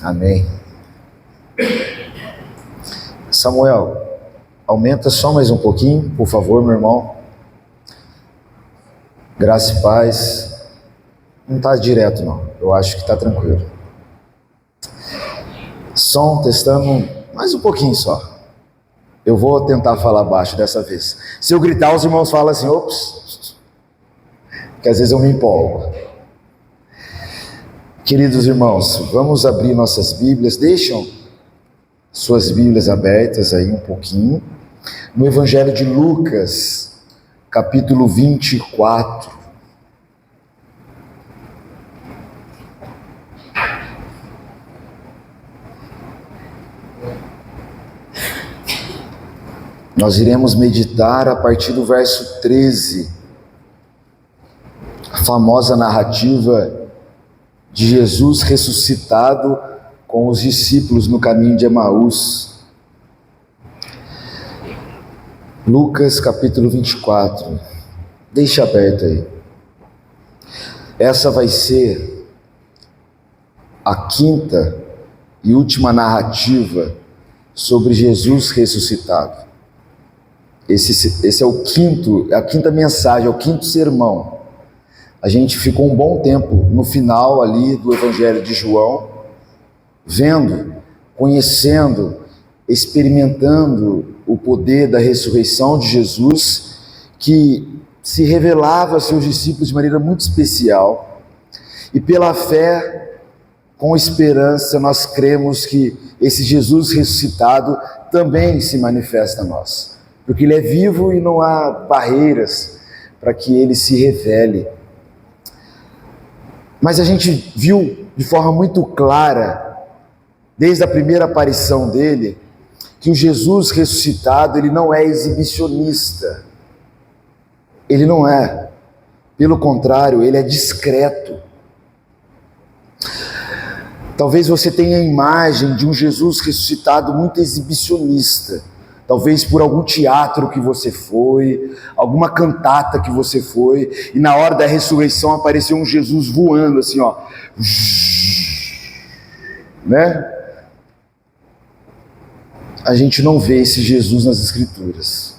Amém. Samuel, aumenta só mais um pouquinho, por favor, meu irmão. Graça e paz. Não está direto, não. Eu acho que está tranquilo. Som, testando mais um pouquinho só. Eu vou tentar falar baixo dessa vez. Se eu gritar, os irmãos falam assim, ops, que às vezes eu me empolgo. Queridos irmãos, vamos abrir nossas Bíblias. Deixam suas Bíblias abertas aí um pouquinho. No Evangelho de Lucas, capítulo 24. Nós iremos meditar a partir do verso 13, a famosa narrativa de Jesus ressuscitado com os discípulos no caminho de Emaús. Lucas capítulo 24, deixa aberto aí. Essa vai ser a quinta e última narrativa sobre Jesus ressuscitado. Esse é a quinta mensagem, é o quinto sermão. A gente ficou um bom tempo no final ali do Evangelho de João, vendo, conhecendo, experimentando o poder da ressurreição de Jesus, que se revelava a seus discípulos de maneira muito especial. E pela fé, com esperança, nós cremos que esse Jesus ressuscitado também se manifesta a nós. Porque Ele é vivo e não há barreiras para que Ele se revele. Mas a gente viu de forma muito clara, desde a primeira aparição dele, que o Jesus ressuscitado, ele não é exibicionista. Ele não é. Pelo contrário, ele é discreto. Talvez você tenha a imagem de um Jesus ressuscitado muito exibicionista. Talvez por algum teatro que você foi, alguma cantata que você foi, e na hora da ressurreição apareceu um Jesus voando assim, ó. Né? A gente não vê esse Jesus nas Escrituras,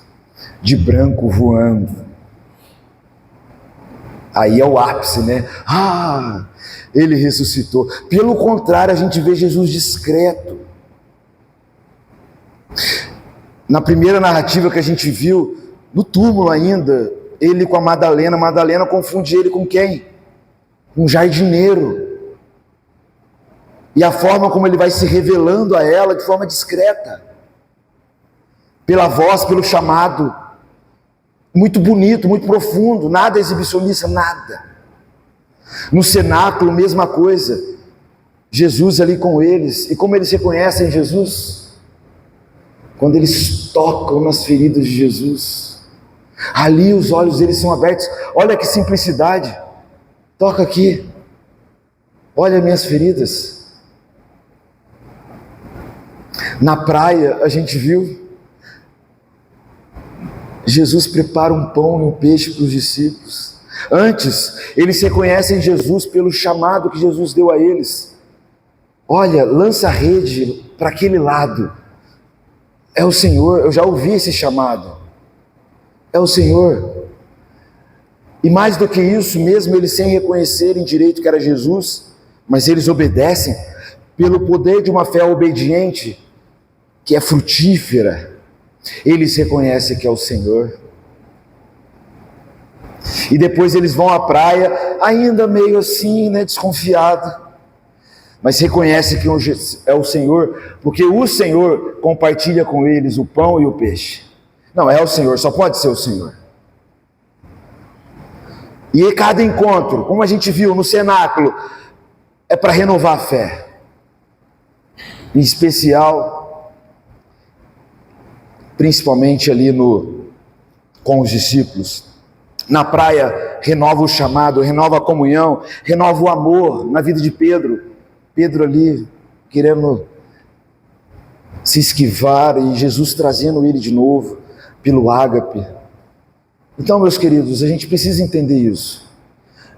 de branco voando. Aí é o ápice, né? Ah, ele ressuscitou. Pelo contrário, a gente vê Jesus discreto. Na primeira narrativa que a gente viu, no túmulo ainda, ele com a Madalena confunde ele com quem? Um jardineiro. E a forma como ele vai se revelando a ela de forma discreta, pela voz, pelo chamado, muito bonito, muito profundo, nada exibicionista, nada. No cenáculo, mesma coisa, Jesus ali com eles, e como eles reconhecem Jesus? Quando eles tocam nas feridas de Jesus, ali os olhos deles são abertos. Olha que simplicidade, toca aqui, olha minhas feridas. Na praia a gente viu, Jesus prepara um pão e um peixe para os discípulos. Antes, eles reconhecem Jesus pelo chamado que Jesus deu a eles. Olha, lança a rede para aquele lado. É o Senhor, eu já ouvi esse chamado. É o Senhor. E mais do que isso, mesmo eles sem reconhecerem direito que era Jesus, mas eles obedecem pelo poder de uma fé obediente, que é frutífera. Eles reconhecem que é o Senhor. E depois eles vão à praia, ainda meio assim, né, desconfiado. Mas reconhece que é o Senhor, porque o Senhor compartilha com eles o pão e o peixe. Não, é o Senhor, só pode ser o Senhor. E cada encontro, como a gente viu no cenáculo, é para renovar a fé. Em especial, principalmente ali com os discípulos. Na praia, renova o chamado, renova a comunhão, renova o amor na vida de Pedro. Pedro ali, querendo se esquivar, e Jesus trazendo ele de novo, pelo ágape. Então, meus queridos, a gente precisa entender isso.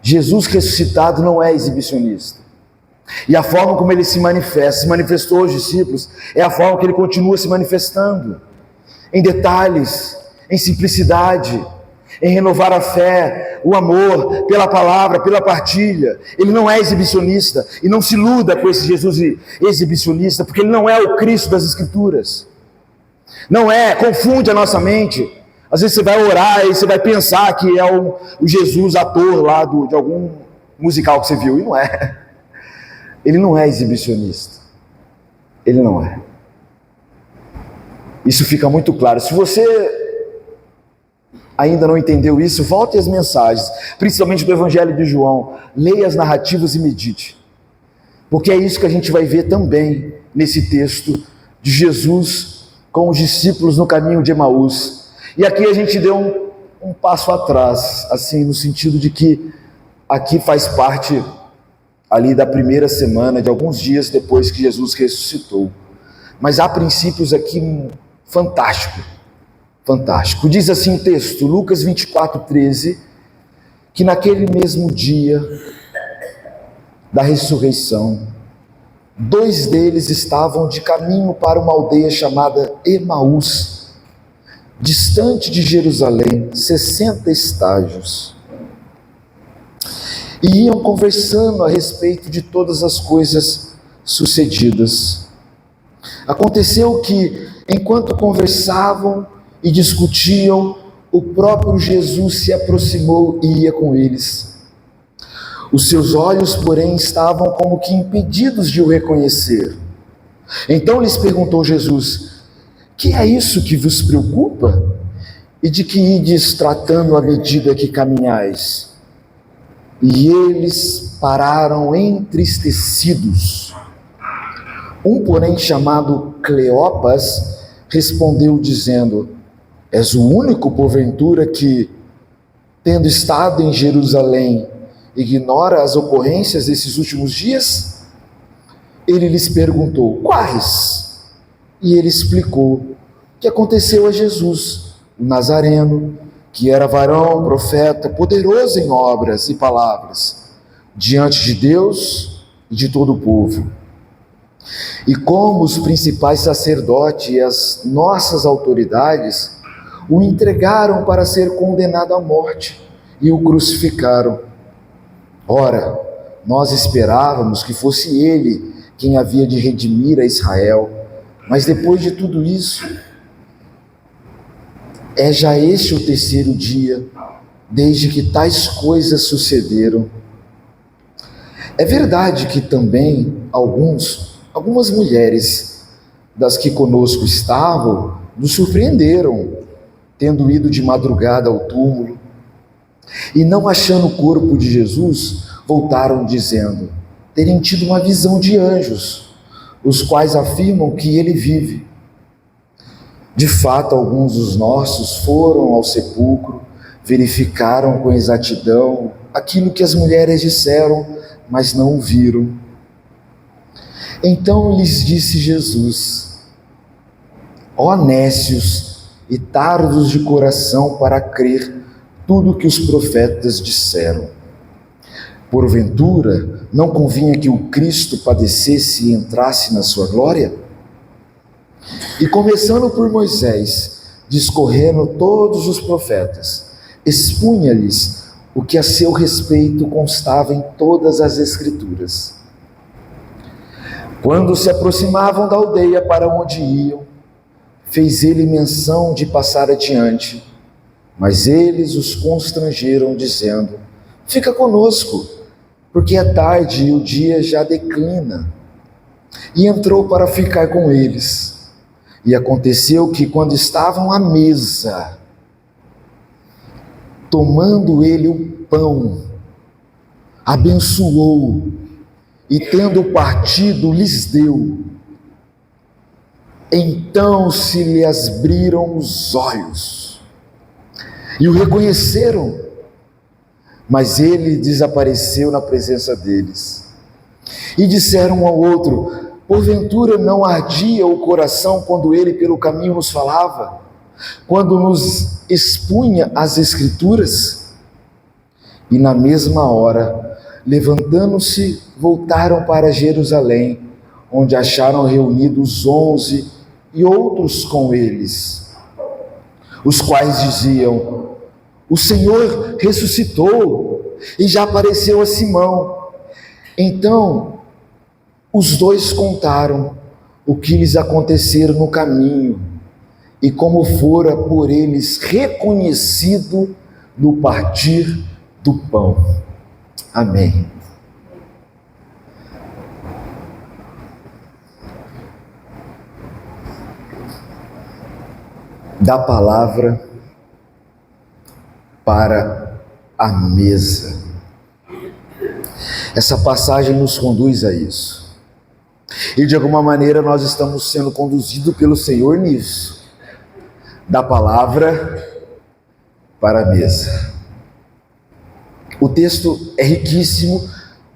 Jesus ressuscitado não é exibicionista. E a forma como ele se manifestou aos discípulos, é a forma que ele continua se manifestando, em detalhes, em simplicidade, em renovar a fé, o amor, pela palavra, pela partilha. Ele não é exibicionista, e não se iluda com esse Jesus exibicionista, porque ele não é o Cristo das Escrituras. Não é, confunde a nossa mente. Às vezes você vai orar e você vai pensar que é o Jesus ator lá de algum musical que você viu, e não é. Ele não é exibicionista. Ele não é. Isso fica muito claro. Se você ainda não entendeu isso, volte às mensagens, principalmente do Evangelho de João, leia as narrativas e medite, porque é isso que a gente vai ver também nesse texto de Jesus com os discípulos no caminho de Emaús. E aqui a gente deu um passo atrás, assim, no sentido de que aqui faz parte ali da primeira semana, de alguns dias depois que Jesus ressuscitou, mas há princípios aqui fantásticos. Fantástico. Diz assim o texto, Lucas 24:13, que naquele mesmo dia da ressurreição, 2 deles estavam de caminho para uma aldeia chamada Emaús, distante de Jerusalém, 60 estágios. E iam conversando a respeito de todas as coisas sucedidas. Aconteceu que, enquanto conversavam e discutiam, o próprio Jesus se aproximou e ia com eles. Os seus olhos, porém, estavam como que impedidos de o reconhecer. Então lhes perguntou Jesus: que é isso que vos preocupa? E de que ides tratando à medida que caminhais? E eles pararam entristecidos. Um, porém, chamado Cleopas, respondeu dizendo: és o único, porventura, que, tendo estado em Jerusalém, ignora as ocorrências desses últimos dias? Ele lhes perguntou: quais? E ele explicou o que aconteceu a Jesus, o Nazareno, que era varão, profeta, poderoso em obras e palavras, diante de Deus e de todo o povo. E como os principais sacerdotes e as nossas autoridades o entregaram para ser condenado à morte e o crucificaram. Ora, nós esperávamos que fosse ele quem havia de redimir a Israel, mas depois de tudo isso, é já este o 3º dia, desde que tais coisas sucederam. É verdade que também algumas mulheres das que conosco estavam nos surpreenderam, tendo ido de madrugada ao túmulo, e não achando o corpo de Jesus, voltaram dizendo terem tido uma visão de anjos, os quais afirmam que ele vive. De fato, alguns dos nossos foram ao sepulcro, verificaram com exatidão aquilo que as mulheres disseram, mas não o viram. Então lhes disse Jesus: ó nécios e tardos de coração para crer tudo o que os profetas disseram. Porventura, não convinha que o Cristo padecesse e entrasse na sua glória? E começando por Moisés, discorrendo todos os profetas, expunha-lhes o que a seu respeito constava em todas as Escrituras. Quando se aproximavam da aldeia para onde iam, fez ele menção de passar adiante, mas eles os constrangeram, dizendo: fica conosco, porque é tarde e o dia já declina. E entrou para ficar com eles. E aconteceu que, quando estavam à mesa, tomando ele o pão, abençoou, e tendo partido, lhes deu. Então se lhe abriram os olhos, e o reconheceram, mas ele desapareceu na presença deles. E disseram um ao outro: porventura não ardia o coração quando ele pelo caminho nos falava, quando nos expunha as Escrituras? E na mesma hora levantando-se, voltaram para Jerusalém, onde acharam reunidos 11 e outros com eles, os quais diziam: o Senhor ressuscitou e já apareceu a Simão. Então os dois contaram o que lhes acontecera no caminho e como fora por eles reconhecido no partir do pão. Amém. Da palavra para a mesa. Essa passagem nos conduz a isso. E de alguma maneira nós estamos sendo conduzidos pelo Senhor nisso. Da palavra para a mesa. O texto é riquíssimo,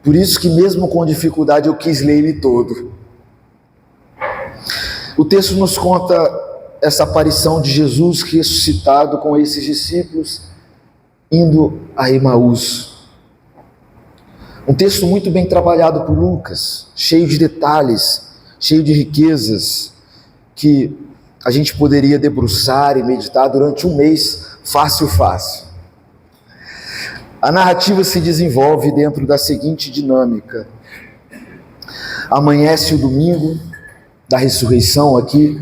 por isso que mesmo com dificuldade eu quis ler ele todo. O texto nos conta essa aparição de Jesus ressuscitado com esses discípulos indo a Emaús. Um texto muito bem trabalhado por Lucas, cheio de detalhes, cheio de riquezas, que a gente poderia debruçar e meditar durante um mês, fácil. A narrativa se desenvolve dentro da seguinte dinâmica: amanhece o domingo da ressurreição aqui,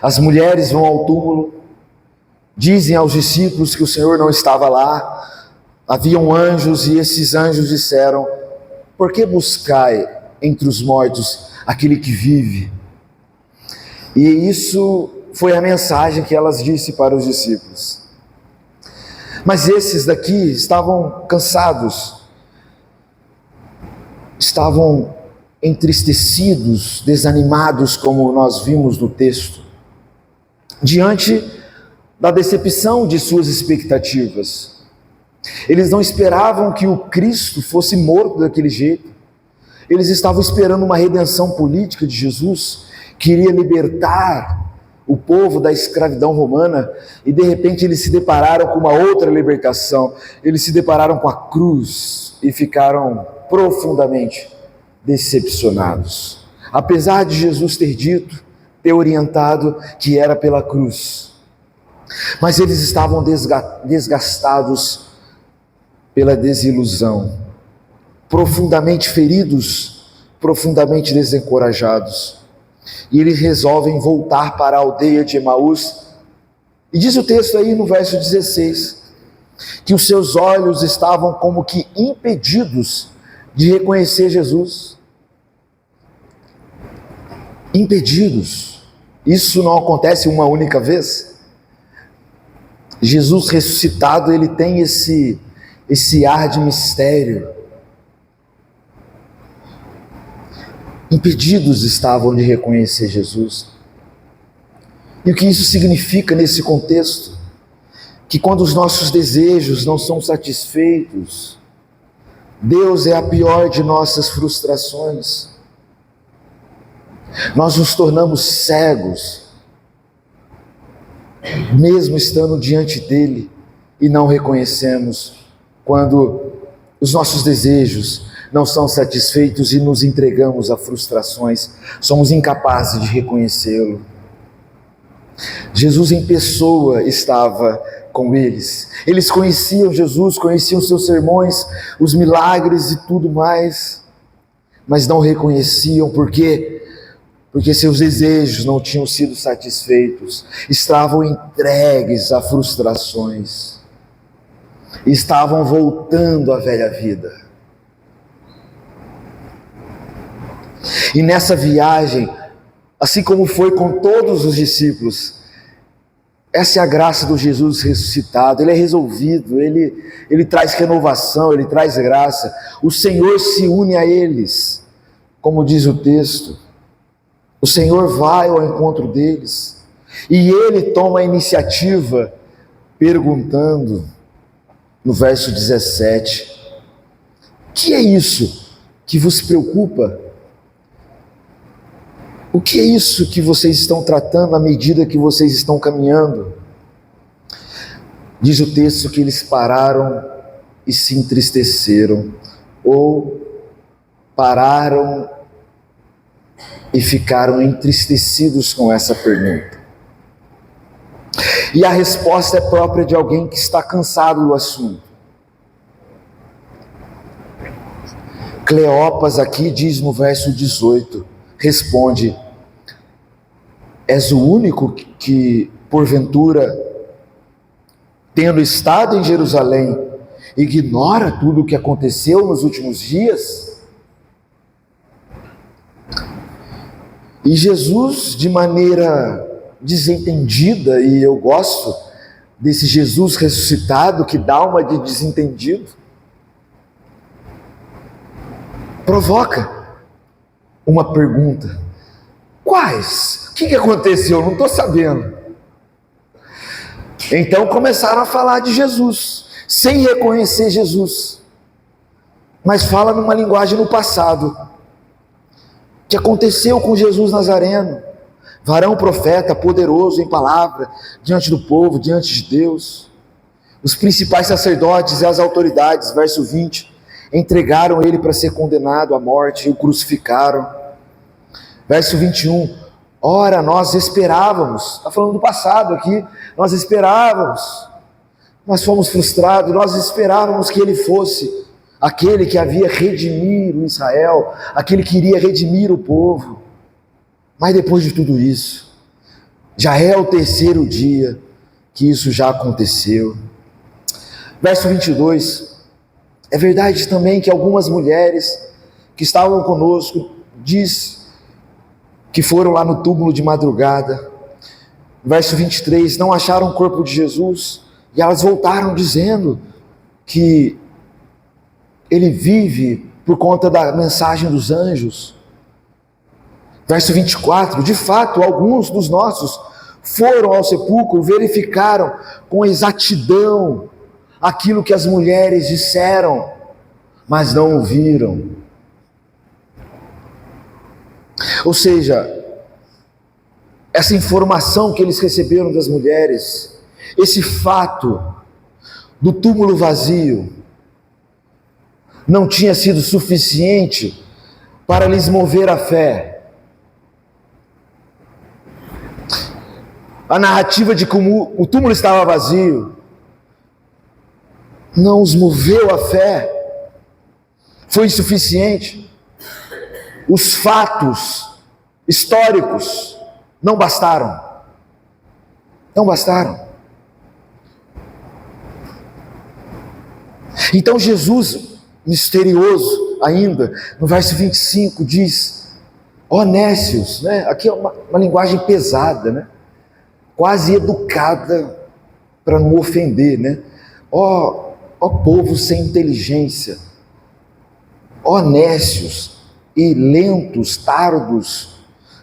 as mulheres vão ao túmulo, dizem aos discípulos que o Senhor não estava lá, haviam anjos e esses anjos disseram: por que buscai entre os mortos aquele que vive? E isso foi a mensagem que elas disse para os discípulos. Mas esses daqui estavam cansados, estavam entristecidos, desanimados, como nós vimos no texto, diante da decepção de suas expectativas. Eles não esperavam que o Cristo fosse morto daquele jeito. Eles estavam esperando uma redenção política de Jesus, que iria libertar o povo da escravidão romana, e de repente eles se depararam com uma outra libertação. Eles se depararam com a cruz e ficaram profundamente decepcionados. Apesar de Jesus ter dito, ter orientado que era pela cruz, mas eles estavam desgastados pela desilusão, profundamente feridos, profundamente desencorajados. E eles resolvem voltar para a aldeia de Emaús. E diz o texto aí no verso 16, que os seus olhos estavam como que impedidos de reconhecer Jesus. Impedidos. Isso não acontece uma única vez. Jesus ressuscitado, ele tem esse ar de mistério. Impedidos estavam de reconhecer Jesus. E o que isso significa nesse contexto? Que quando os nossos desejos não são satisfeitos, Deus é a pior de nossas frustrações. Nós nos tornamos cegos, mesmo estando diante dele, e não reconhecemos quando os nossos desejos não são satisfeitos e nos entregamos a frustrações, somos incapazes de reconhecê-lo. Jesus em pessoa estava com eles. Eles conheciam Jesus, conheciam seus sermões, os milagres e tudo mais, mas não reconheciam. Por quê? Porque seus desejos não tinham sido satisfeitos, estavam entregues a frustrações, estavam voltando à velha vida. E nessa viagem, assim como foi com todos os discípulos, essa é a graça do Jesus ressuscitado. Ele é resolvido, ele traz renovação, ele traz graça. O Senhor se une a eles, como diz o texto. O Senhor vai ao encontro deles, e ele toma a iniciativa, perguntando, no verso 17, que é isso que vos preocupa? O que é isso que vocês estão tratando à medida que vocês estão caminhando? Diz o texto que eles pararam e se entristeceram ou pararam e ficaram entristecidos com essa pergunta? E a resposta é própria de alguém que está cansado do assunto. Cleopas aqui diz no verso 18, responde: és o único que, porventura, tendo estado em Jerusalém, ignora tudo o que aconteceu nos últimos dias? E Jesus, de maneira desentendida, e eu gosto desse Jesus ressuscitado que dá uma de desentendido, provoca uma pergunta: quais? O que aconteceu? Não estou sabendo. Então começaram a falar de Jesus, sem reconhecer Jesus, mas fala numa linguagem no passado, que aconteceu com Jesus Nazareno, varão profeta, poderoso em palavra, diante do povo, diante de Deus. Os principais sacerdotes e as autoridades, verso 20, entregaram ele para ser condenado à morte e o crucificaram. Verso 21, ora, nós esperávamos, está falando do passado aqui, nós esperávamos, nós fomos frustrados, nós esperávamos que ele fosse aquele que havia redimir o Israel, aquele que iria redimir o povo. Mas depois de tudo isso, já é o terceiro dia que isso já aconteceu. Verso 22, é verdade também que algumas mulheres que estavam conosco, diz que foram lá no túmulo de madrugada. Verso 23, não acharam o corpo de Jesus, e elas voltaram dizendo que ele vive por conta da mensagem dos anjos. Verso 24, de fato, alguns dos nossos foram ao sepulcro, verificaram com exatidão aquilo que as mulheres disseram, mas não ouviram. Ou seja, essa informação que eles receberam das mulheres, esse fato do túmulo vazio, não tinha sido suficiente para lhes mover a fé. A narrativa de como o túmulo estava vazio não os moveu a fé, foi insuficiente. Os fatos históricos não bastaram. Não bastaram. Então Jesus, misterioso ainda, no verso 25 diz, ó nécios, né? Aqui é uma linguagem pesada, né? Quase educada para não ofender, né? Ó povo sem inteligência, ó nécios e lentos, tardos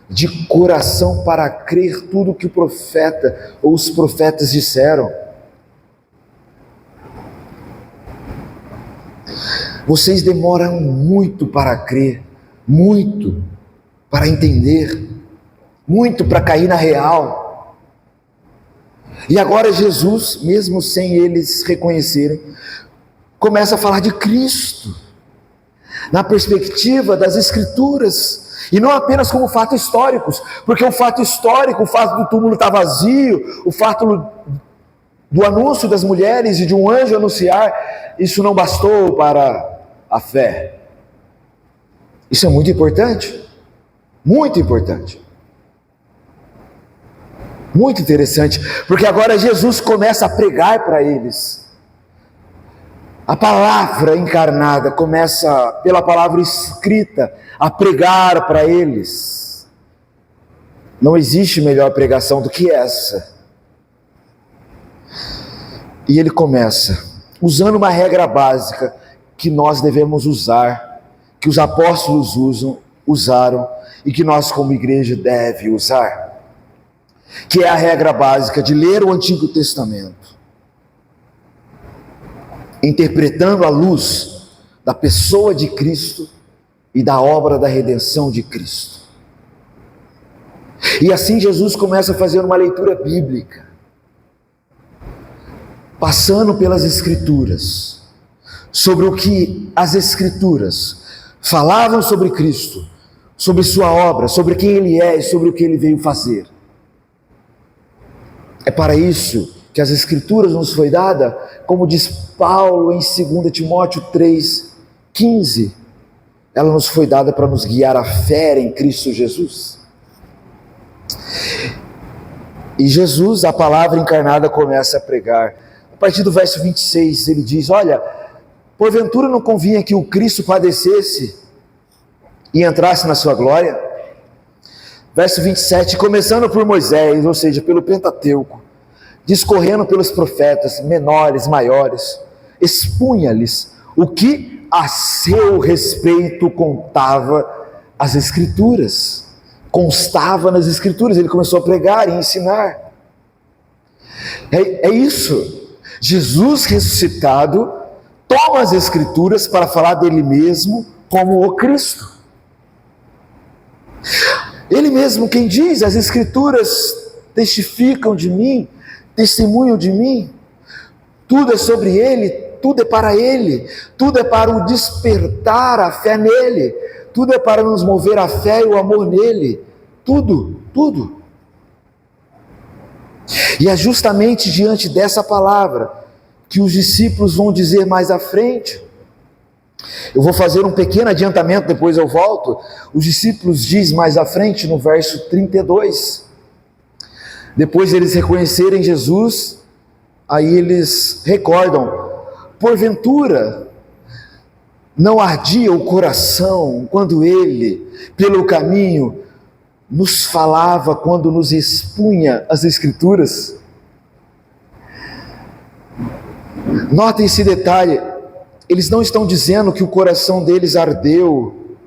de coração para crer tudo que o profeta ou os profetas disseram. Vocês demoram muito para crer, muito para entender, muito para cair na real. E agora Jesus, mesmo sem eles reconhecerem, começa a falar de Cristo, na perspectiva das Escrituras, e não apenas como fatos históricos, porque o fato histórico, o fato do túmulo estar vazio, o fato do anúncio das mulheres e de um anjo anunciar, isso não bastou para a fé. Isso é muito importante, muito importante. Muito interessante, porque agora Jesus começa a pregar para eles. A palavra encarnada começa pela palavra escrita a pregar para eles. Não existe melhor pregação do que essa. E ele começa usando uma regra básica que nós devemos usar, que os apóstolos usaram e que nós como igreja deve usar, que é a regra básica de ler o Antigo Testamento, interpretando à luz da pessoa de Cristo e da obra da redenção de Cristo. E assim Jesus começa a fazer uma leitura bíblica, passando pelas Escrituras, sobre o que as Escrituras falavam sobre Cristo, sobre sua obra, sobre quem Ele é e sobre o que Ele veio fazer. É para isso que as Escrituras nos foi dada, como diz Paulo em 2 Timóteo 3,15, ela nos foi dada para nos guiar à fé em Cristo Jesus. E Jesus, a palavra encarnada, começa a pregar. A partir do verso 26, ele diz: olha, porventura não convinha que o Cristo padecesse e entrasse na sua glória? Verso 27, começando por Moisés, ou seja, pelo Pentateuco, discorrendo pelos profetas, menores, maiores, expunha-lhes o que a seu respeito contava as Escrituras. Constava nas Escrituras, ele começou a pregar e ensinar. É isso. Jesus ressuscitado toma as Escrituras para falar dele mesmo como o Cristo. Ele mesmo quem diz: as Escrituras testificam de mim, testemunham de mim. Tudo é sobre ele, tudo é para ele, tudo é para o despertar a fé nele, tudo é para nos mover a fé e o amor nele, tudo. E é justamente diante dessa palavra que os discípulos vão dizer mais à frente. Eu vou fazer um pequeno adiantamento, depois eu volto. Os discípulos dizem mais à frente, no verso 32, depois de eles reconhecerem Jesus, aí eles recordam: porventura não ardia o coração quando ele, pelo caminho, nos falava, quando nos expunha as Escrituras? Notem esse detalhe, eles não estão dizendo que o coração deles ardeu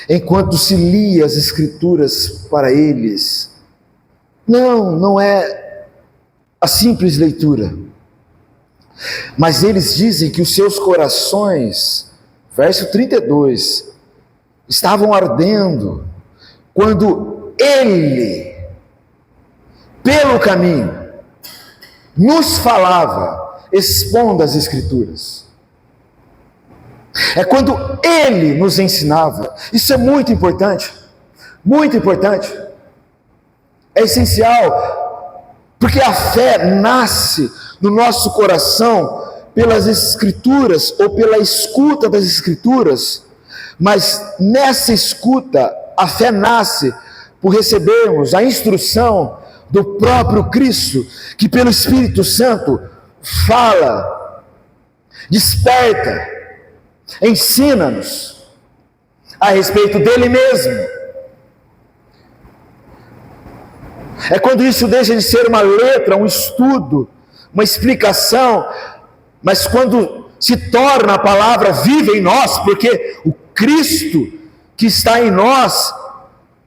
enquanto se lia as Escrituras para eles. Não é a simples leitura. Mas eles dizem que os seus corações, verso 32, estavam ardendo quando ele, pelo caminho, nos falava, expondo as Escrituras. É quando ele nos ensinava. Isso é muito importante, muito importante. É essencial, porque a fé nasce no nosso coração pelas Escrituras ou pela escuta das Escrituras, mas nessa escuta a fé nasce por recebermos a instrução do próprio Cristo, que pelo Espírito Santo fala, desperta, ensina-nos a respeito dele mesmo. É quando isso deixa de ser uma letra, um estudo, uma explicação, mas quando se torna a palavra viva em nós, porque o Cristo que está em nós,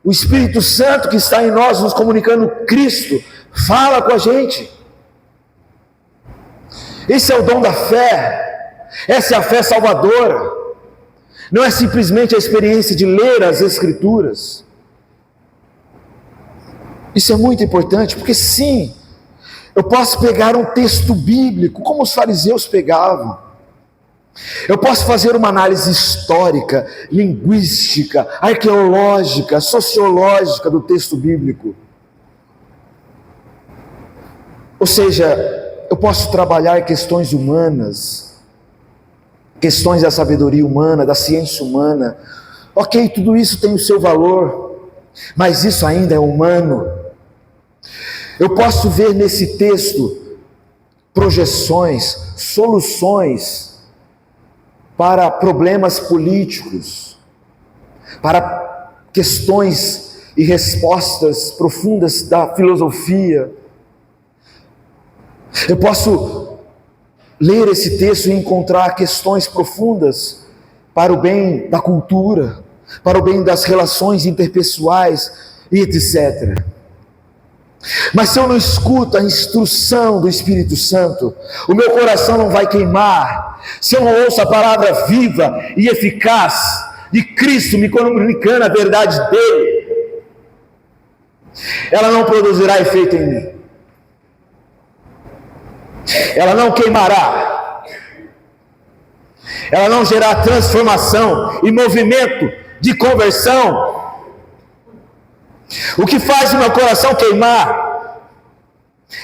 o Espírito Santo que está em nós, nos comunicando Cristo, fala com a gente. Esse é o dom da fé, essa é a fé salvadora. Não é simplesmente a experiência de ler as Escrituras. Isso é muito importante, porque sim, eu posso pegar um texto bíblico, como os fariseus pegavam. Eu posso fazer uma análise histórica, linguística, arqueológica, sociológica do texto bíblico. Ou seja, eu posso trabalhar questões humanas, questões da sabedoria humana, da ciência humana. Ok, tudo isso tem o seu valor, mas isso ainda é humano. Eu posso ver nesse texto projeções, soluções para problemas políticos, para questões e respostas profundas da filosofia. Eu posso ler esse texto e encontrar questões profundas para o bem da cultura, para o bem das relações interpessoais e etc. Mas se eu não escuto a instrução do Espírito Santo, o meu coração não vai queimar. Se eu não ouço a palavra viva e eficaz de Cristo me comunicando a verdade dele, ela não produzirá efeito em mim. Ela não queimará. ela não gerar transformação e movimento de conversão. O que faz o meu coração queimar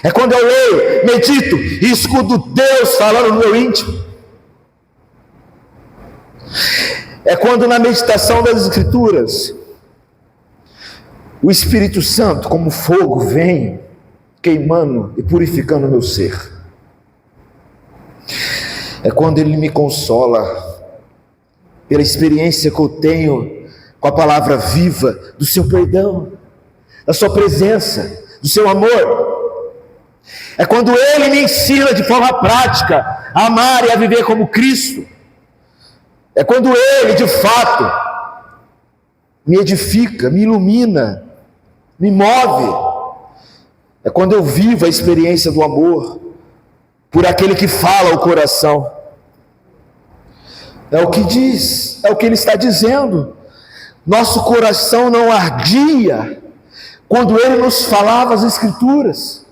é quando eu leio, medito e escuto Deus falando no meu íntimo. É quando na meditação das Escrituras o Espírito Santo, como fogo, vem queimando e purificando o meu ser. É quando Ele me consola pela experiência que eu tenho com a palavra viva do seu perdão, da sua presença, do seu amor. É quando Ele me ensina de forma prática a amar e a viver como Cristo. É quando Ele, de fato, me edifica, me ilumina, me move. É quando eu vivo a experiência do amor por aquele que fala ao coração. É o que diz, é o que Ele está dizendo. Nosso coração não ardia quando Ele nos falava as Escrituras.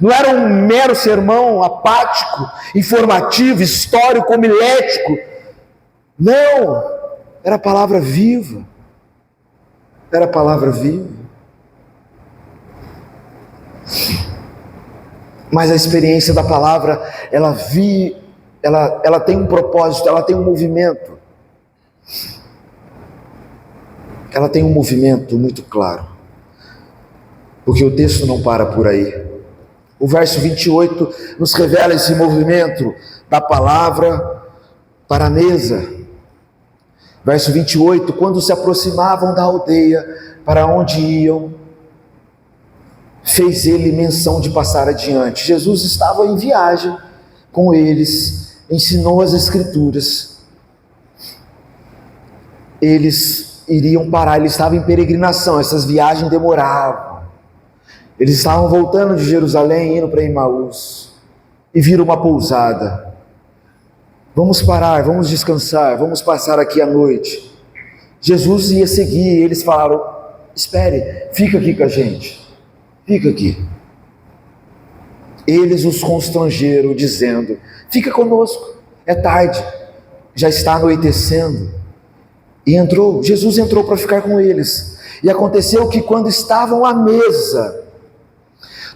Não era um mero sermão apático, informativo, histórico, homilético. Não, era a palavra viva. Era a palavra viva. Mas a experiência da palavra, ela tem um propósito, ela tem um movimento. Ela tem um movimento muito claro. Porque o texto não para por aí. O verso 28 nos revela esse movimento da palavra para a mesa. Verso 28, quando se aproximavam da aldeia para onde iam, fez ele menção de passar adiante. Jesus estava em viagem com eles, ensinou as Escrituras. Eles iriam parar, ele estava em peregrinação, essas viagens demoravam. Eles estavam voltando de Jerusalém, indo para Emaús, e viram uma pousada. Vamos parar, vamos descansar, vamos passar aqui a noite. Jesus ia seguir, e eles falaram: espere, fica aqui com a gente, fica aqui. Eles os constrangeram, dizendo: fica conosco, é tarde, já está anoitecendo. E Jesus entrou para ficar com eles. E aconteceu que quando estavam à mesa,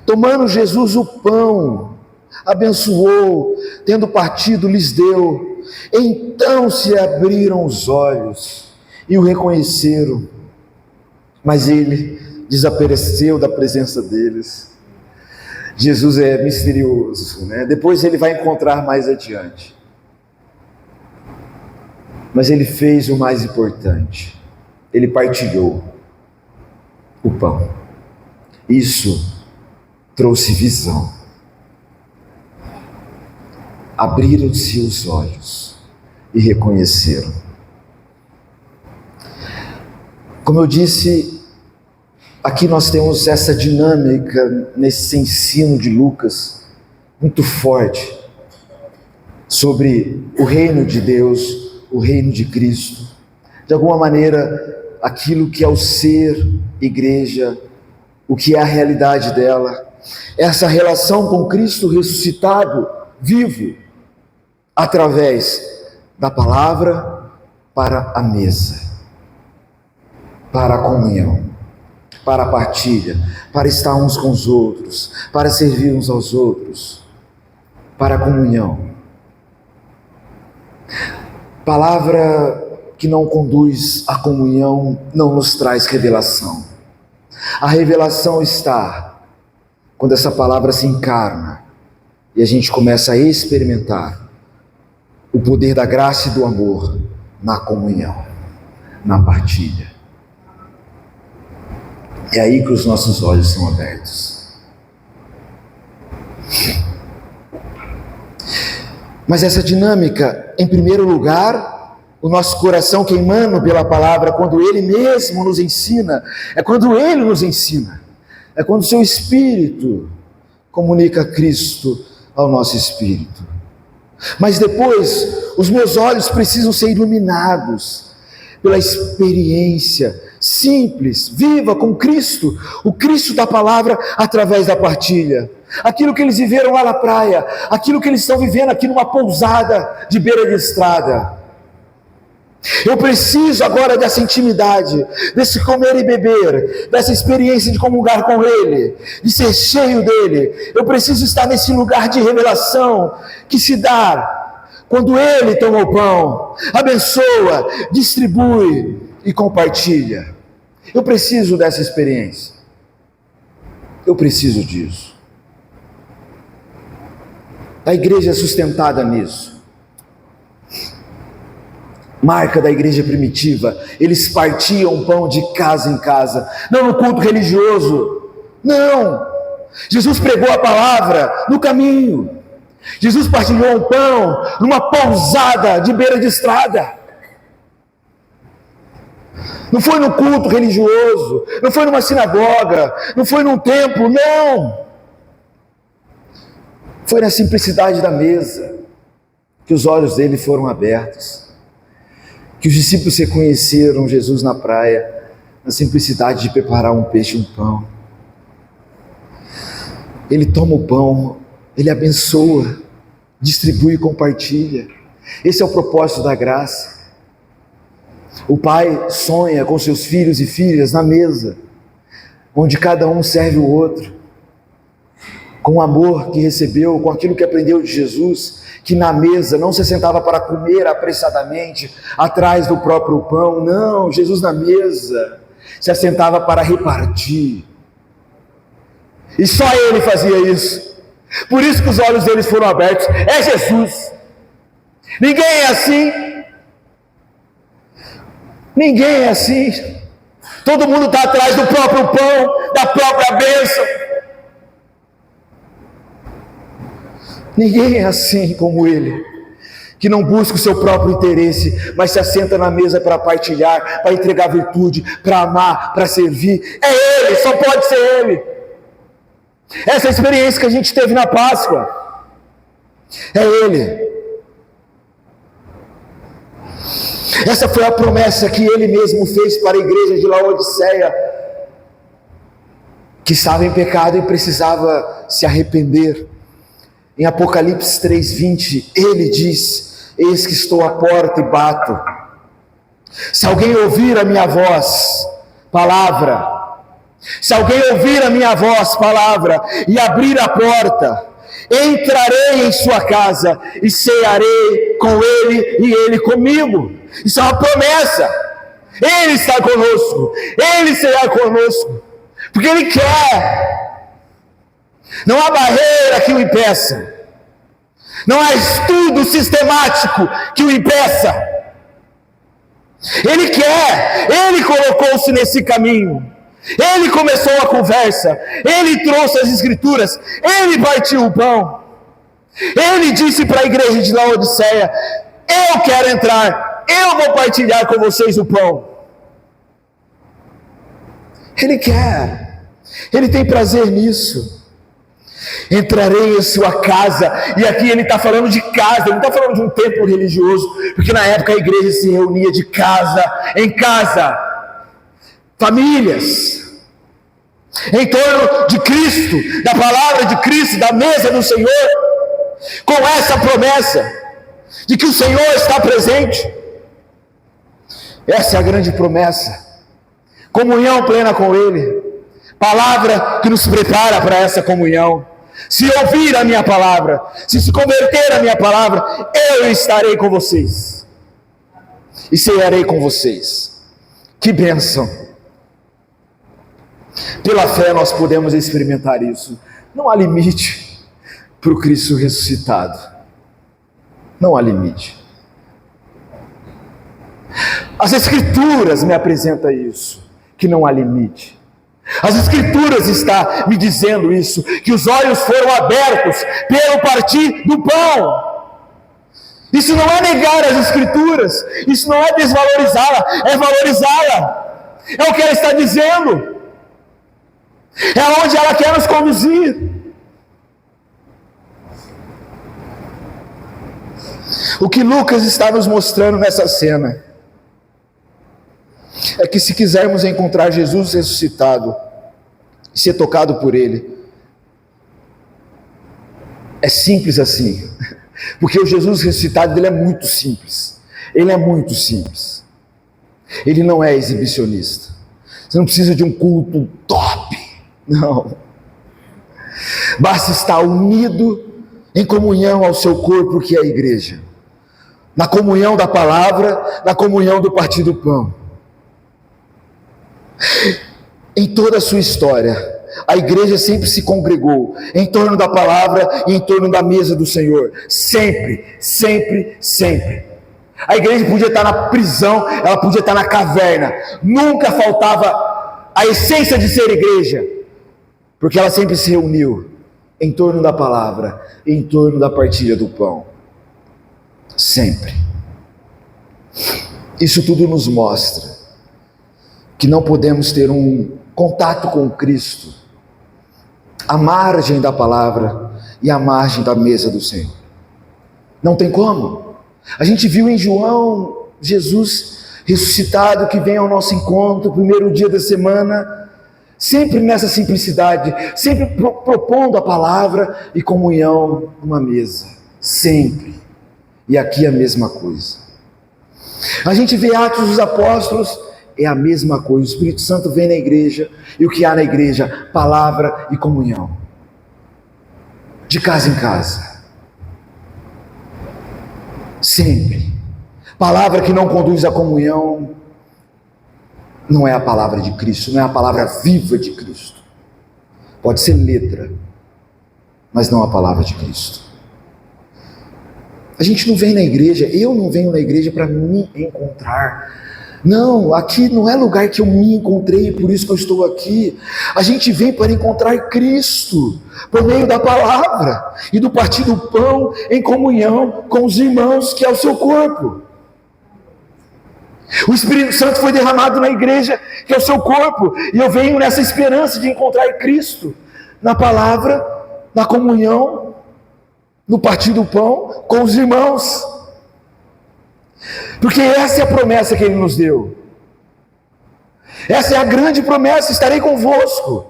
tomando Jesus o pão, abençoou, tendo partido, lhes deu. Então se abriram os olhos e o reconheceram, mas ele desapareceu da presença deles. Jesus é misterioso, né? Depois ele vai encontrar mais adiante. Mas ele fez o mais importante. Ele partilhou o pão. Isso trouxe visão. Abriram-se os olhos e reconheceram. Como eu disse, aqui nós temos essa dinâmica nesse ensino de Lucas muito forte sobre o reino de Deus, o reino de Cristo. De alguma maneira, aquilo que é o ser igreja, o que é a realidade dela, essa relação com Cristo ressuscitado, vivo, através da palavra para a mesa, para a comunhão, para a partilha, para estar uns com os outros, para servir uns aos outros, para a comunhão. Palavra que não conduz à comunhão não nos traz revelação. A revelação está quando essa palavra se encarna e a gente começa a experimentar o poder da graça e do amor na comunhão, na partilha. É aí que os nossos olhos são abertos. Mas essa dinâmica, em primeiro lugar, o nosso coração queimando pela palavra, quando Ele mesmo nos ensina, é quando Ele nos ensina, é quando o seu Espírito comunica Cristo ao nosso Espírito. Mas depois, os meus olhos precisam ser iluminados pela experiência simples, viva com Cristo, o Cristo da palavra através da partilha. aquilo que eles viveram lá na praia, aquilo que eles estão vivendo aqui numa pousada de beira de estrada. Eu preciso agora dessa intimidade, desse comer e beber, dessa experiência de comungar com Ele, de ser cheio dEle. Eu preciso estar nesse lugar de revelação que se dá quando Ele toma o pão, abençoa, distribui e compartilha. Eu preciso dessa experiência. Eu preciso disso. A igreja é sustentada nisso. Marca da igreja primitiva, eles partiam o pão de casa em casa, não no culto religioso, não. Jesus pregou a palavra no caminho. Jesus partilhou o pão numa pousada de beira de estrada. Não foi no culto religioso, não foi numa sinagoga, não foi num templo, não. Foi na simplicidade da mesa que os olhos dele foram abertos. Que os discípulos reconheceram Jesus na praia, na simplicidade de preparar um peixe e um pão. Ele toma o pão, ele abençoa, distribui e compartilha. Esse é o propósito da graça. O pai sonha com seus filhos e filhas na mesa, onde cada um serve o outro, com o amor que recebeu, com aquilo que aprendeu de Jesus, que na mesa não se sentava para comer apressadamente atrás do próprio pão. Não, Jesus na mesa se assentava para repartir. E só Ele fazia isso. Por isso que os olhos deles foram abertos. É Jesus. Ninguém é assim. Ninguém é assim. Todo mundo está atrás do próprio pão, da própria bênção. Ninguém é assim como Ele, que não busca o seu próprio interesse, mas se assenta na mesa para partilhar, para entregar virtude, para amar, para servir. É Ele, só pode ser Ele. Essa é a experiência que a gente teve na Páscoa. É Ele. Essa foi a promessa que Ele mesmo fez para a igreja de Laodiceia, que estava em pecado e precisava se arrepender. Em Apocalipse 3:20, Ele diz: eis que estou à porta e bato. Se alguém ouvir a minha voz, palavra, se alguém ouvir a minha voz, palavra, e abrir a porta, entrarei em sua casa e cearei com ele e ele comigo. Isso é uma promessa. Ele está conosco, Ele será conosco, porque Ele quer. Não há barreira que o impeça, não há estudo sistemático que o impeça. Ele quer, Ele colocou-se nesse caminho, Ele começou a conversa, Ele trouxe as escrituras, Ele partiu o pão, Ele disse para a igreja de Laodiceia: eu quero entrar, eu vou partilhar com vocês o pão. Ele quer, Ele tem prazer nisso. Entrarei em sua casa, e aqui ele está falando de casa, ele não está falando de um templo religioso, porque na época a igreja se reunia de casa em casa, famílias, em torno de Cristo, da palavra de Cristo, da mesa do Senhor, com essa promessa de que o Senhor está presente. Essa é a grande promessa, comunhão plena com Ele, palavra que nos prepara para essa comunhão. Se ouvir a minha palavra, se converter a minha palavra, eu estarei com vocês e cearei com vocês. Que bênção! Pela fé nós podemos experimentar isso. Não há limite para o Cristo ressuscitado. Não há limite. As Escrituras me apresentam isso, que não há limite. As Escrituras está me dizendo isso, que os olhos foram abertos pelo partir do pão. Isso não é negar as Escrituras, isso não é desvalorizá-la, é valorizá-la. É o que ela está dizendo, é onde ela quer nos conduzir. O que Lucas está nos mostrando nessa cena é que se quisermos encontrar Jesus ressuscitado e ser tocado por Ele, É simples assim, porque o Jesus ressuscitado ele é muito simples. Ele é muito simples. Ele não é exibicionista. Você não precisa de um culto top, não. Basta estar unido em comunhão ao seu corpo, que é a igreja, na comunhão da palavra, na comunhão do partir do pão. Em toda a sua história, a igreja sempre se congregou em torno da palavra e em torno da mesa do Senhor. Sempre, sempre, sempre. A igreja podia estar na prisão, ela podia estar na caverna. Nunca faltava a essência de ser igreja, porque ela sempre se reuniu em torno da palavra, em torno da partilha do pão. Sempre. Isso tudo nos mostra que não podemos ter um contato com Cristo à margem da palavra e à margem da mesa do Senhor. Não tem como. A gente viu em João, Jesus ressuscitado que vem ao nosso encontro, primeiro dia da semana, sempre nessa simplicidade, sempre propondo a palavra e comunhão numa mesa, sempre. E aqui a mesma coisa. A gente vê Atos dos Apóstolos, é a mesma coisa. O Espírito Santo vem na igreja, e o que há na igreja? Palavra e comunhão, de casa em casa, sempre. Palavra que não conduz à comunhão não é a palavra de Cristo, não é a palavra viva de Cristo. Pode ser letra, mas não a palavra de Cristo. A gente não vem na igreja, eu não venho na igreja para me encontrar. Não, aqui não é lugar que eu me encontrei, por isso que eu estou aqui. A gente vem para encontrar Cristo, por meio da palavra e do partir do pão, em comunhão com os irmãos, que é o seu corpo. O Espírito Santo foi derramado na igreja, que é o seu corpo, e eu venho nessa esperança de encontrar Cristo, na palavra, na comunhão, no partir do pão, com os irmãos. Porque essa é a promessa que Ele nos deu. Essa é a grande promessa: estarei convosco.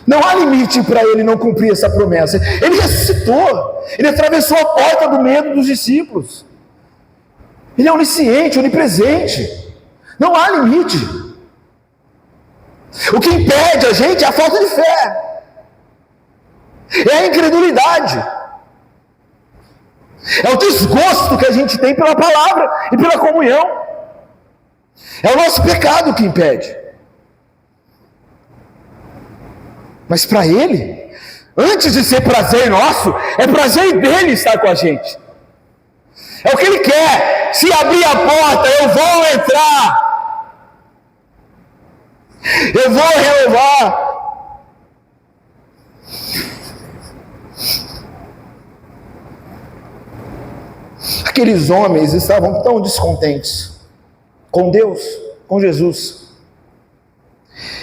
Não há limite para Ele não cumprir essa promessa. Ele ressuscitou, Ele atravessou a porta do medo dos discípulos. Ele é onisciente, onipresente. Não há limite. O que impede a gente é a falta de fé, é a incredulidade, é o desgosto que a gente tem pela palavra e pela comunhão. É o nosso pecado que impede. Mas para Ele, antes de ser prazer nosso, é prazer dele estar com a gente. É o que Ele quer. Se abrir a porta, eu vou entrar, eu vou renovar. Aqueles homens estavam tão descontentes com Deus, com Jesus,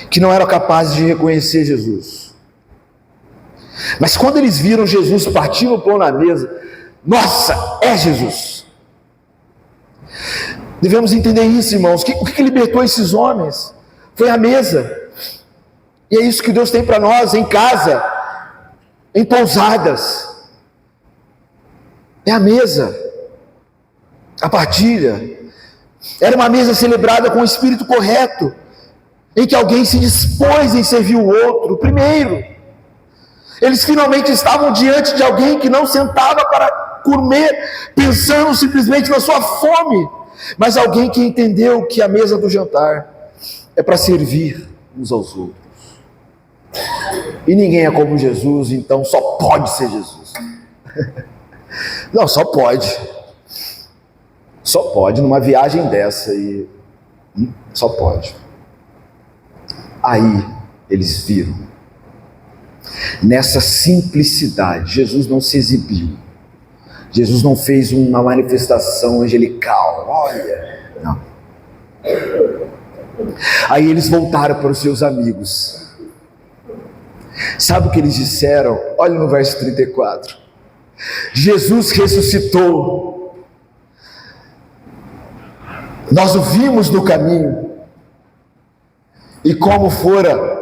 que não eram capazes de reconhecer Jesus. Mas quando eles viram Jesus partindo o pão na mesa, nossa, é Jesus. Devemos entender isso, irmãos. O que libertou esses homens? Foi a mesa. E é isso que Deus tem para nós em casa, em pousadas. É a mesa, a partilha. Era uma mesa celebrada com o espírito correto, em que alguém se dispôs em servir o outro primeiro. Eles finalmente estavam diante de alguém que não sentava para comer pensando simplesmente na sua fome, mas alguém que entendeu que a mesa do jantar é para servir uns aos outros. E ninguém é como Jesus, então só pode ser Jesus. Não, só pode. Só pode numa viagem dessa e só pode. Aí eles viram. Nessa simplicidade, Jesus não se exibiu. Jesus não fez uma manifestação angelical. Olha, não. Aí eles voltaram para os seus amigos. Sabe o que eles disseram? Olha no verso 34. Jesus ressuscitou. Nós o vimos no caminho, e como fora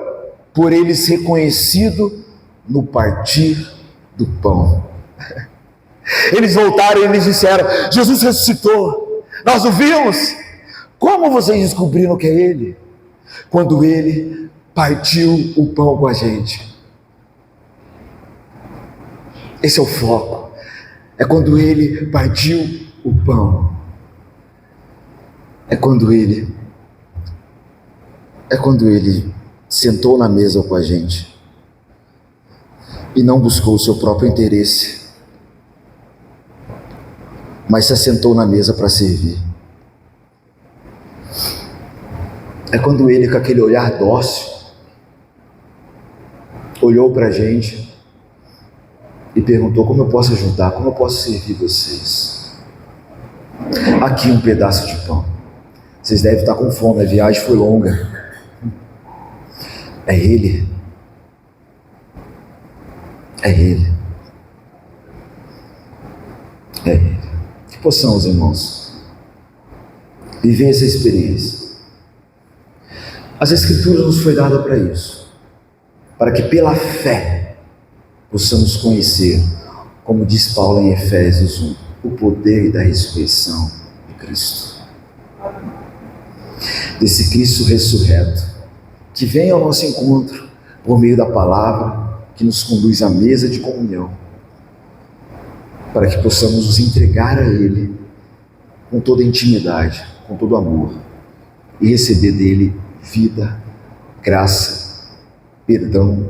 por eles reconhecido no partir do pão. Eles voltaram e eles disseram: Jesus ressuscitou, nós o vimos. Como vocês descobriram que é Ele? Quando Ele partiu o pão com a gente. Esse é o foco. É quando Ele partiu o pão. É quando Ele sentou na mesa com a gente e não buscou o seu próprio interesse, mas se assentou na mesa para servir. É quando Ele, com aquele olhar dócil, olhou para a gente e perguntou: como eu posso ajudar, como eu posso servir vocês? Aqui um pedaço de pão. Vocês devem estar com fome, a viagem foi longa. É Ele. É Ele. É Ele. Que possamos, irmãos, viver essa experiência. As Escrituras nos foi dada para isso, para que pela fé possamos conhecer, como diz Paulo em Efésios 1, o poder da ressurreição de Cristo. Desse Cristo ressurreto, que vem ao nosso encontro por meio da palavra, que nos conduz à mesa de comunhão, para que possamos nos entregar a Ele com toda intimidade, com todo amor, e receber dele vida, graça, perdão,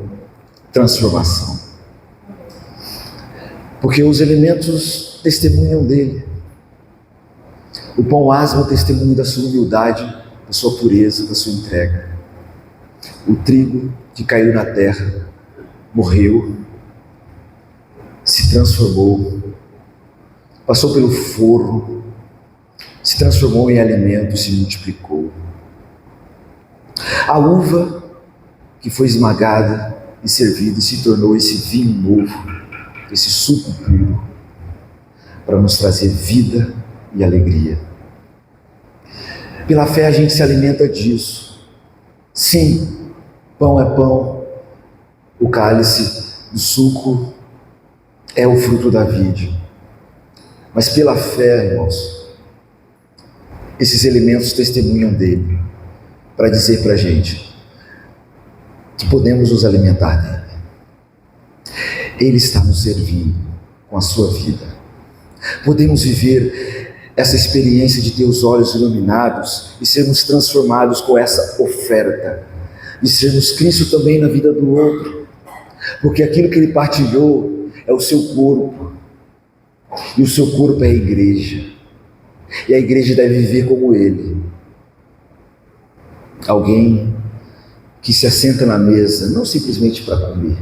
transformação. Porque os elementos testemunham dele. O pão asmo testemunha da sua humildade, da sua pureza, da sua entrega. O trigo que caiu na terra, morreu, se transformou, passou pelo forno, se transformou em alimento, se multiplicou. A uva que foi esmagada e servida e se tornou esse vinho novo, esse suco puro, para nos trazer vida e alegria. Pela fé a gente se alimenta disso. Sim, pão é pão, o cálice do suco é o fruto da vide. Mas pela fé, irmãos, esses elementos testemunham dele, para dizer para a gente que podemos nos alimentar dele. Ele está nos servindo com a sua vida. Podemos viver essa experiência de ter os olhos iluminados e sermos transformados com essa oferta, e sermos Cristo também na vida do outro, porque aquilo que ele partilhou é o seu corpo, e o seu corpo é a igreja, e a igreja deve viver como ele. Alguém que se assenta na mesa, não simplesmente para comer,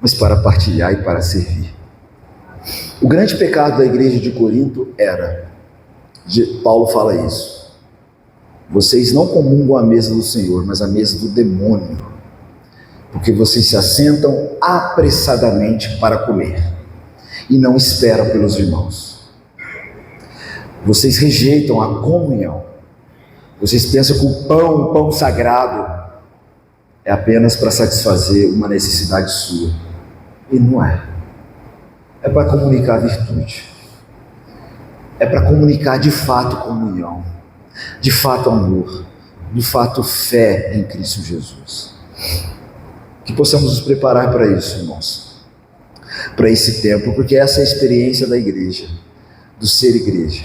mas para partilhar e para servir. O grande pecado da igreja de Corinto era, Paulo fala isso: vocês não comungam a mesa do Senhor, mas a mesa do demônio, porque vocês se assentam apressadamente para comer e não esperam pelos irmãos. Vocês rejeitam a comunhão. Vocês pensam que o pão sagrado, é apenas para satisfazer uma necessidade sua. E não é. É para comunicar virtude. É para comunicar de fato comunhão, de fato amor, de fato fé em Cristo Jesus. Que possamos nos preparar para isso, irmãos, para esse tempo, porque essa é a experiência da igreja, do ser igreja,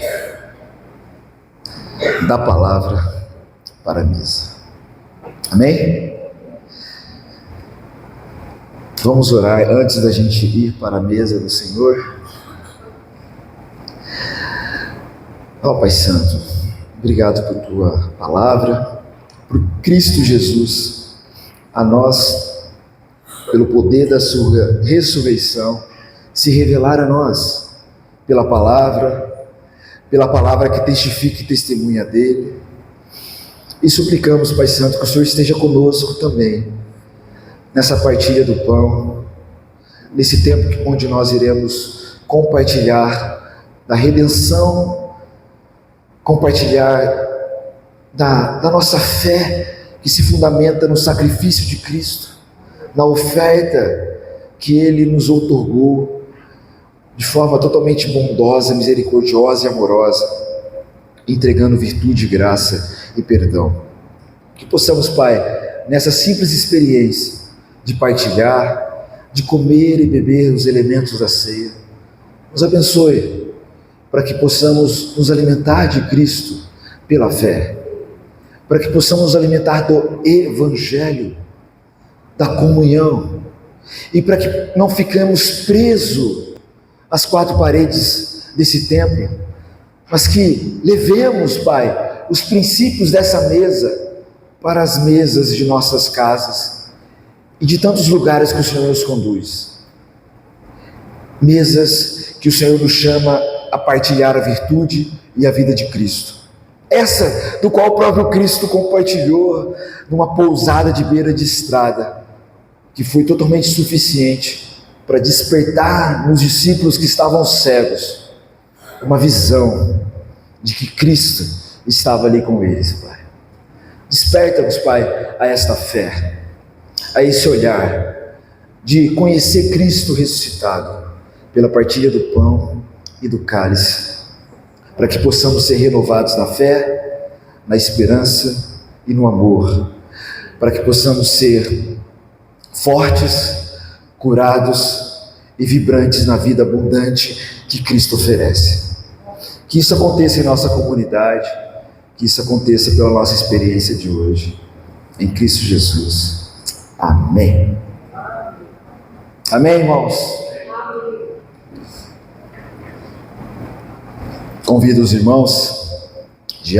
da palavra para a mesa. Amém? Vamos orar antes da gente ir para a mesa do Senhor. Ó Pai Santo, obrigado por Tua palavra, por Cristo Jesus, a nós, pelo poder da Sua ressurreição, se revelar a nós, pela palavra que testifica e testemunha dele. E suplicamos, Pai Santo, que o Senhor esteja conosco também, nessa partilha do pão, nesse tempo onde nós iremos compartilhar da redenção, compartilhar da nossa fé que se fundamenta no sacrifício de Cristo, na oferta que Ele nos outorgou de forma totalmente bondosa, misericordiosa e amorosa, entregando virtude, graça e perdão. Que possamos, Pai, nessa simples experiência de partilhar, de comer e beber os elementos da ceia, nos abençoe para que possamos nos alimentar de Cristo pela fé, para que possamos nos alimentar do Evangelho, da comunhão, e para que não fiquemos presos às quatro paredes desse templo, mas que levemos, Pai, os princípios dessa mesa para as mesas de nossas casas e de tantos lugares que o Senhor nos conduz. Mesas que o Senhor nos chama a partilhar a virtude e a vida de Cristo. Essa do qual o próprio Cristo compartilhou numa pousada de beira de estrada, que foi totalmente suficiente para despertar nos discípulos que estavam cegos uma visão de que Cristo estava ali com eles, Pai. Desperta-nos, Pai, a esta fé, a esse olhar de conhecer Cristo ressuscitado pela partilha do pão e do cálice, para que possamos ser renovados na fé, na esperança e no amor, para que possamos ser fortes, curados e vibrantes na vida abundante que Cristo oferece. Que isso aconteça em nossa comunidade, que isso aconteça pela nossa experiência de hoje, em Cristo Jesus. Amém. Amém, irmãos? Convido os irmãos, diáconos,